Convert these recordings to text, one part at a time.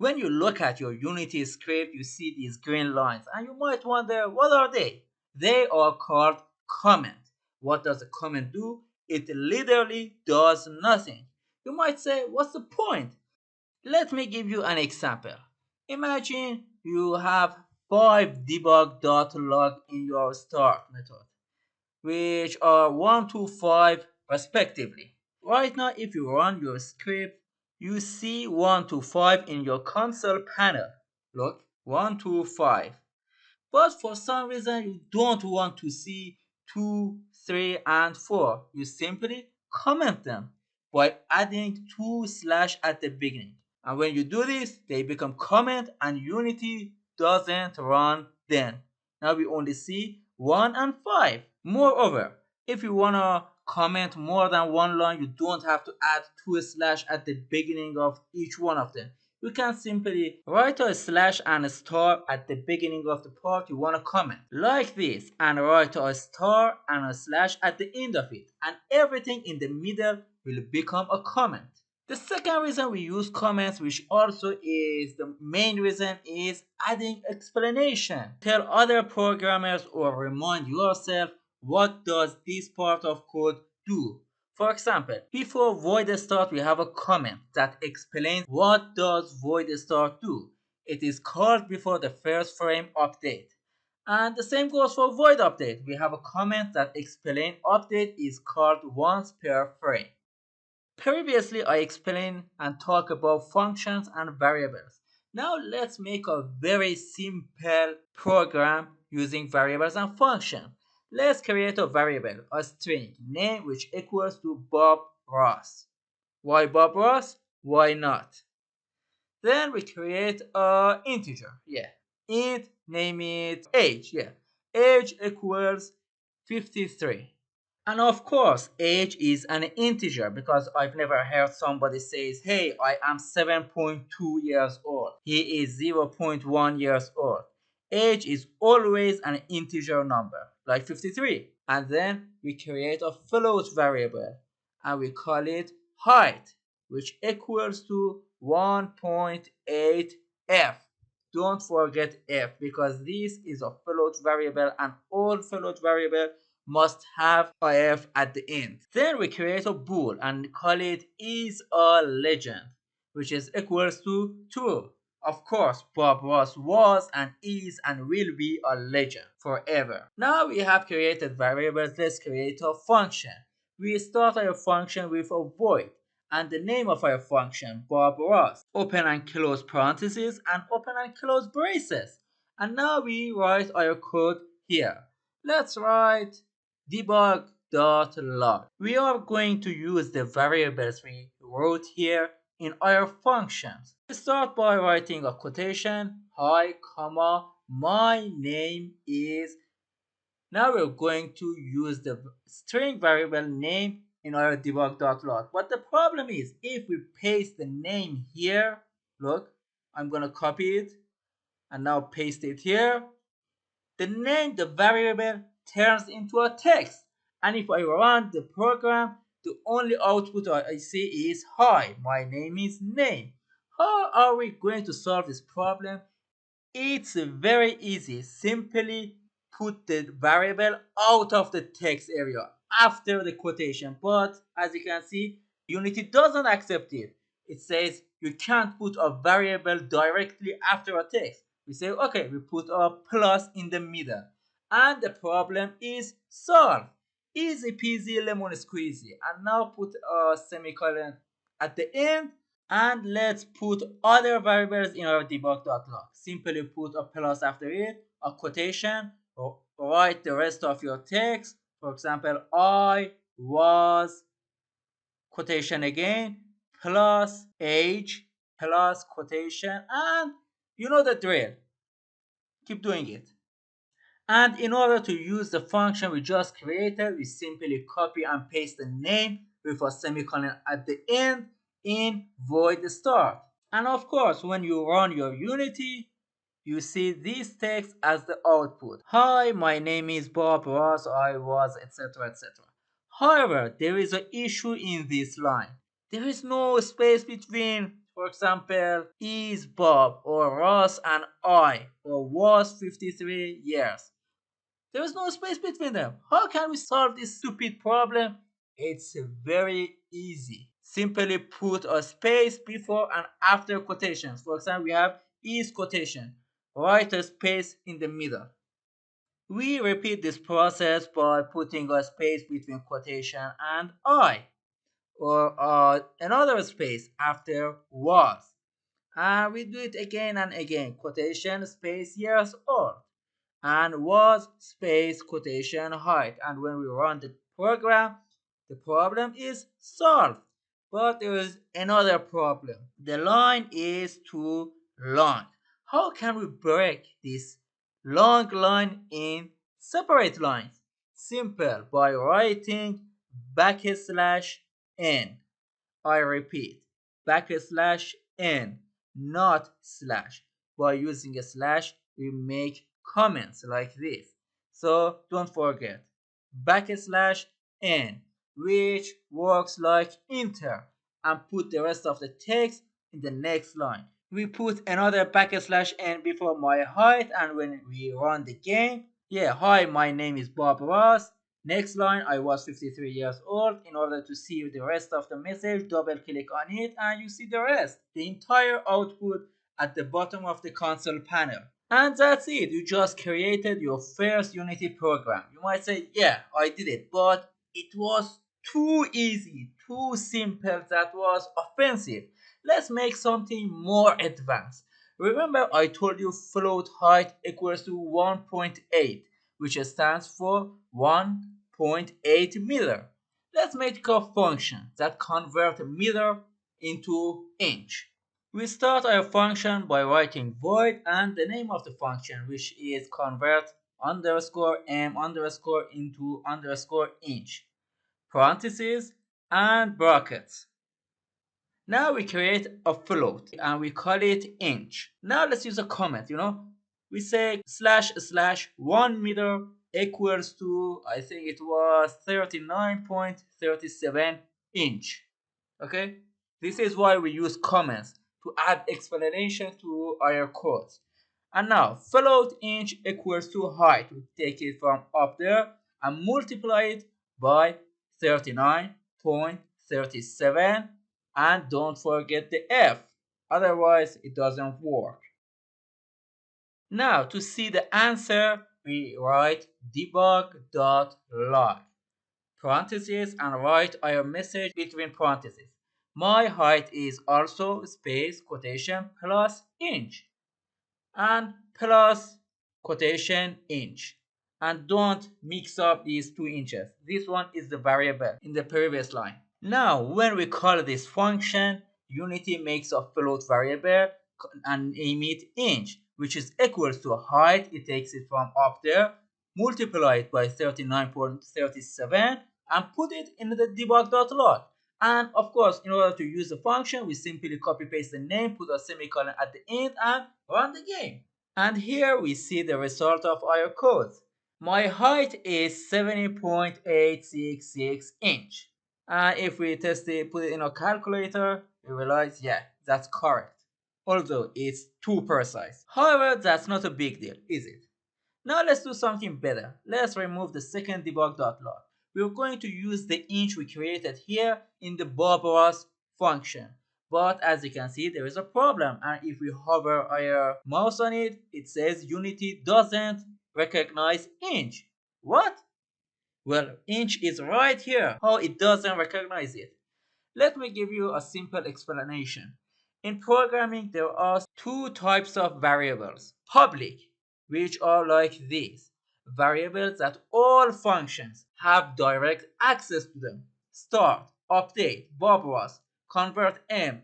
When you look at your Unity script, you see these green lines and you might wonder, what are they? They are called comments. What does a comment do? It literally does nothing. You might say, what's the point? Let me give you an example. Imagine you have 5 Debug.log in your start method, which are 1 to 5 respectively. Right now, if you run your script, you see 1 to 5 in your console panel. Look, 1 to 5. But for some reason, you don't want to see 2, 3, and 4. You simply comment them by adding 2 slash at the beginning. And when you do this, they become comment and Unity doesn't run then. Now we only see 1 and 5. Moreover, if you want to comment more than one line, you don't have to add 2 slash at the beginning of each one of them. You can simply write a slash and a star at the beginning of the part you want to comment, like this, and write a star and a slash at the end of it, and everything in the middle will become a comment. The second reason we use comments, which also is the main reason, is adding explanation. Tell other programmers or remind yourself what does this part of code do. For example, before void start we have a comment that explains what does void start do. It is called before the first frame update. And the same goes for void update. We have a comment that explains update is called once per frame. Previously, I explained and talked about functions and variables. Now let's make a very simple program using variables and functions. Let's create a variable, a string, name which equals to Bob Ross. Why Bob Ross? Why not? Then we create an integer, int, name it age, age equals 53. And of course, age is an integer because I've never heard somebody says, hey, I am 7.2 years old. He is 0.1 years old. Age is always an integer number, like 53. And then we create a float variable and we call it height, which equals to 1.8f. Don't forget f because this is a float variable and all float variable must have a f at the end. Then we create a bool and call it is a legend, which is equals to true. Of course, Bob Ross was and is and will be a legend forever. Now we have created variables. Let's create a function. We start our function with a void and the name of our function, Bob Ross, open and close parentheses and open and close braces. And now we write our code here. Let's write Debug.log. We are going to use the variables we wrote here in our functions. We start by writing a quotation, hi, comma, my name is. Now we're going to use the string variable name in our Debug.log. But the problem is, if we paste the name here, look, I'm going to copy it and now paste it here. The name, the variable, turns into a text. And if I run the program, the only output I see is hi, my name is name. How are we going to solve this problem? It's very easy. Simply put the variable out of the text area after the quotation. But as you can see, Unity doesn't accept it. It says you can't put a variable directly after a text. We say, okay, we put a plus in the middle. And the problem is solved. Easy peasy lemon squeezy. And now put a semicolon at the end. And let's put other variables in our Debug.log. Simply put a plus after it, a quotation, or write the rest of your text. For example, I was, quotation again, plus age, plus quotation, and you know the drill. Keep doing it. And in order to use the function we just created, we simply copy and paste the name with a semicolon at the end in void start. And of course, when you run your Unity, you see this text as the output. Hi, my name is Bob Ross, I was, etc., etc. However, there is an issue in this line. There is no space between For example, is Bob or Ross and I or was 53 years. There is no space between them. How can we solve this stupid problem? It's very easy. Simply put a space before and after quotations. For example, we have is quotation. Write a space in the middle. We repeat this process by putting a space between quotation and I, or another space after was. And we do it again and again. Quotation space years old and was space quotation height. And when we run the program, the problem is solved. But there is another problem. The line is too long. How can we break this long line in separate lines? Simple, by writing backslash n. I repeat, backslash n, not slash. By using a slash, we make comments like this. So don't forget, backslash n, which works like enter, and put the rest of the text in the next line. We put another backslash n before my height, and when we run the game, yeah, hi, my name is Bob Ross. Next line, I was 53 years old. In order to see the rest of the message, double click on it and you see the rest. The entire output at the bottom of the console panel. And that's it. You just created your first Unity program. You might say, yeah, I did it, but it was too easy, too simple, that was offensive. Let's make something more advanced. Remember I told you float height equals to 1.8, which stands for 1.8 meter. Let's make a function that converts meter into inch. We start our function by writing void and the name of the function, which is convert underscore m underscore into underscore inch, parentheses and brackets. Now we create a float and we call it inch. Now let's use a comment, We say slash slash 1 meter equals to, I think it was 39.37 inch. Okay? This is why we use comments, to add explanation to our code. And now float inch equals to height. We take it from up there and multiply it by 39.37, and don't forget the F, otherwise it doesn't work. Now to see the answer, we write Debug.log, parentheses, and write our message between parentheses. My height is also space quotation plus inch and plus quotation inch. And don't mix up these 2 inches. This one is the variable in the previous line. Now when we call this function, Unity makes a float variable and name it inch, which is equals to height. It takes it from up there, multiply it by 39.37 and put it in the debug.log. And of course, in order to use the function, we simply copy paste the name, put a semicolon at the end and run the game. And here we see the result of our code. My height is 70.866 inch. And if we test it, put it in a calculator, we realize, yeah, that's correct. Although it's too precise. However, that's not a big deal, is it? Now let's do something better. Let's remove the second debug.log. We're going to use the inch we created here in the Bob Ross function. But as you can see, there is a problem. And if we hover our mouse on it, it says Unity doesn't recognize inch. What? Well, inch is right here. How it doesn't recognize it? Let me give you a simple explanation. In programming, there are 2 types of variables. Public, which are like these. Variables that all functions have direct access to them. Start, update, Bob Ross, convert m.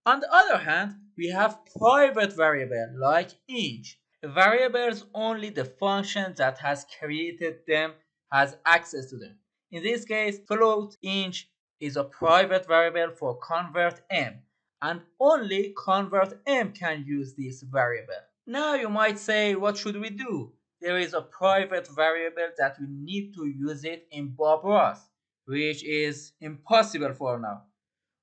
On the other hand, we have private variable like inch. Variables only the function that has created them has access to them. In this case, float inch is a private variable for convert m, and only convert m can use this variable. Now you might say, what should we do? There is a private variable that we need to use it in Bob Ross, which is impossible for now.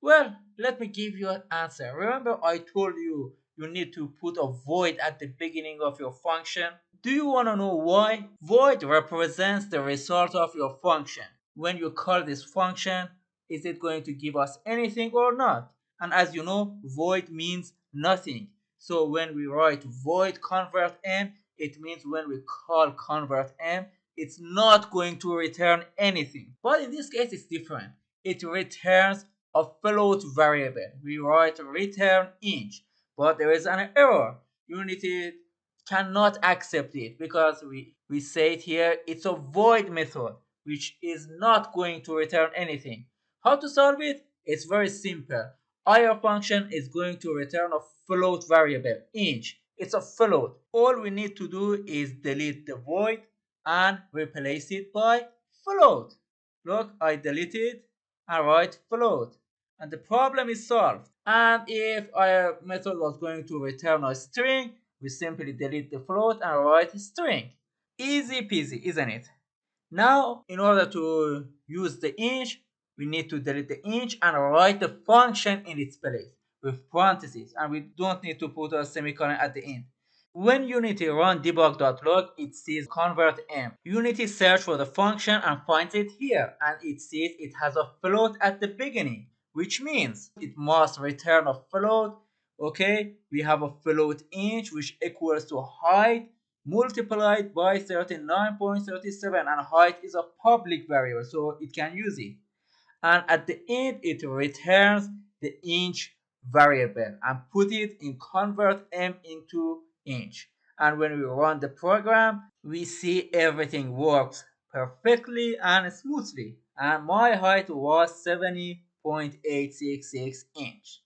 Well, let me give you an answer. Remember I told you you need to put a void at the beginning of your function? Do you want to know why? Void represents the result of your function. When you call this function, is it going to give us anything or not? And as you know, void means nothing. So when we write void convert m, it means when we call convert m, it's not going to return anything. But in this case, it's different. It returns a float variable. We write return int, but there is an error. Unity cannot accept it because we say it here, it's a void method which is not going to return anything. How to solve it? It's very simple. Our function is going to return a float variable, int. It's a float. All we need to do is delete the void and replace it by float. Look, I deleted and write float. And the problem is solved. And if our method was going to return a string, we simply delete the float and write string. Easy peasy, isn't it? Now, in order to use the int, we need to delete the int and write the function in its place with parentheses, and we don't need to put a semicolon at the end. When Unity run Debug.log, it sees convert m. Unity search for the function and finds it here, and it sees it has a float at the beginning, which means it must return a float. Okay, we have a float int which equals to height multiplied by 39.37, and height is a public variable, so it can use it. And at the end it returns the inch variable and put it in convert m into inch. And when we run the program, we see everything works perfectly and smoothly, and my height was 70.866 inch.